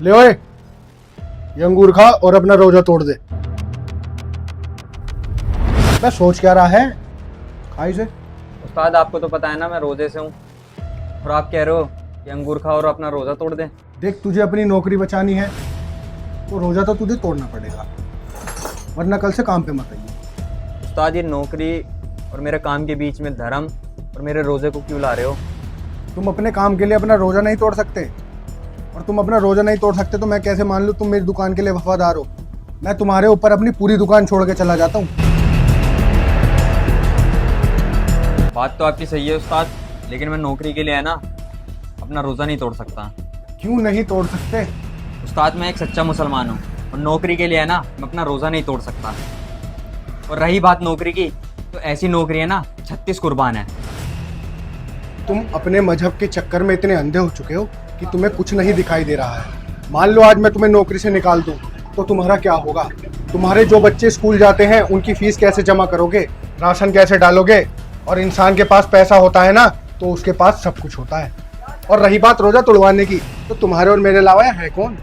ले ओए, ये अंगूर खा और अपना रोजा तोड़ दे। मैं सोच क्या रहा है, खा इसे। उस्ताद आपको तो पता है ना मैं रोजे से हूँ, और आप कह रहे हो कि अंगूर खाओ और अपना रोजा तोड़ दे। देख, तुझे अपनी नौकरी बचानी है तो रोजा तो तुझे तोड़ना पड़ेगा, वरना कल से काम पे मत आइए। उस्ताद ये नौकरी और मेरे काम के बीच में धर्म और मेरे रोजे को क्यों ला रहे हो? तुम अपने काम के लिए अपना रोजा नहीं तोड़ सकते, और तुम अपना रोजा नहीं तोड़ सकते तो मैं कैसे मान लूँ तुम मेरी दुकान के लिए वफादार हो? मैं तुम्हारे ऊपर अपनी पूरी दुकान छोड़ के चला जाता हूँ। बात तो आपकी सही है उस्ताद, लेकिन मैं नौकरी के लिए है ना अपना रोज़ा नहीं तोड़ सकता। क्यों नहीं तोड़ सकते? उस्ताद मैं एक सच्चा मुसलमान हूँ, और नौकरी के लिए है ना मैं अपना रोज़ा नहीं तोड़ सकता। और रही बात नौकरी की, तो ऐसी नौकरी है ना 36 कुर्बान है। तुम अपने मजहब के चक्कर में इतने अंधे हो चुके हो कि तुम्हें कुछ नहीं दिखाई दे रहा है। मान लो आज मैं तुम्हें नौकरी से निकाल दूं तो तुम्हारा क्या होगा? तुम्हारे जो बच्चे स्कूल जाते हैं उनकी फीस कैसे जमा करोगे, राशन कैसे डालोगे? और इंसान के पास पैसा होता है ना तो उसके पास सब कुछ होता है। और रही बात रोजा तोड़वाने की, तो तुम्हारे और मेरे अलावा है कौन?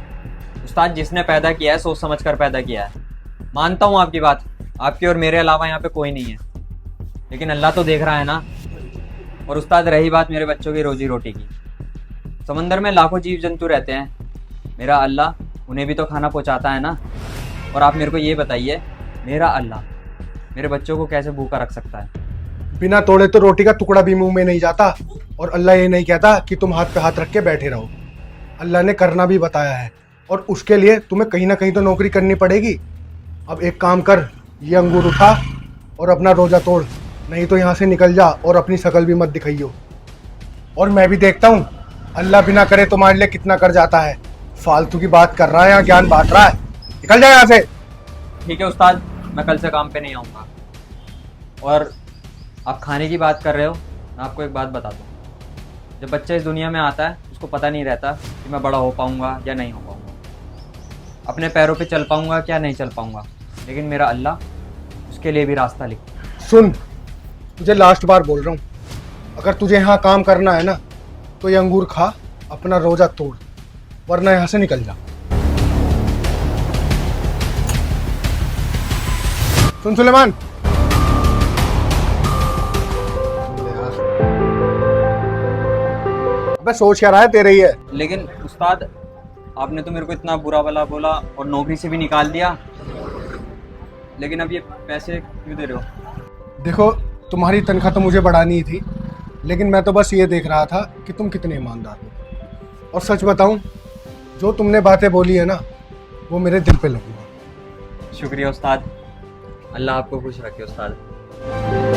उस्ताद जिसने पैदा किया है सोच समझ कर पैदा किया है। मानता हूँ आपकी बात, आपके और मेरे अलावा यहाँ पे कोई नहीं है, लेकिन अल्लाह तो देख रहा है ना। और उस्ताद रही बात मेरे बच्चों की रोजी रोटी की, समंदर में लाखों जीव जंतु रहते हैं, मेरा अल्लाह उन्हें भी तो खाना पहुँचाता है ना। और आप मेरे को ये बताइए, मेरा अल्लाह मेरे बच्चों को कैसे भूखा रख सकता है? बिना तोड़े तो रोटी का टुकड़ा भी मुंह में नहीं जाता। और अल्लाह ये नहीं कहता कि तुम हाथ पे हाथ रख के बैठे रहो। अल्लाह ने करना भी बताया है, और उसके लिए तुम्हें कहीं ना कहीं तो नौकरी करनी पड़ेगी। अब एक काम कर, ये अंगूर उठा और अपना रोजा तोड़, नहीं तो यहाँ से निकल जा और अपनी शकल भी मत दिखाइयो। और मैं भी देखता हूँ अल्लाह बिना करे तुम्हारे लिए कितना कर जाता है। फालतू की बात कर रहा है, यहाँ ज्ञान बांट रहा है। निकल जाए यहाँ से। ठीक है उस्ताद, मैं कल से काम पे नहीं आऊँगा। और आप खाने की बात कर रहे हो, मैं आपको एक बात बता दूँ, जब बच्चा इस दुनिया में आता है उसको पता नहीं रहता कि मैं बड़ा हो पाऊँगा या नहीं हो पाऊँगा, अपने पैरों पे चल पाऊँगा क्या नहीं चल पाऊँगा, लेकिन मेरा अल्लाह उसके लिए भी रास्ता लिखता। सुन, तुझे लास्ट बार बोल रहा हूँ, अगर तुझे यहाँ काम करना है ना तो ये अंगूर खा, अपना रोजा तोड़, वरना यहाँ से निकल जा। सुन सुलेमान, अबे सोच क्या रहा है, तेरे ही है। लेकिन उस्ताद आपने तो मेरे को इतना बुरा भला बोला और नौकरी से भी निकाल दिया, लेकिन अब ये पैसे क्यों दे रहे हो? देखो, तुम्हारी तनख्वाह तो मुझे बढ़ानी ही थी, लेकिन मैं तो बस ये देख रहा था कि तुम कितने ईमानदार हो। और सच बताऊं, जो तुमने बातें बोली है ना वो मेरे दिल पे लगी है। शुक्रिया उस्ताद, अल्लाह आपको खुश रखे उस्ताद।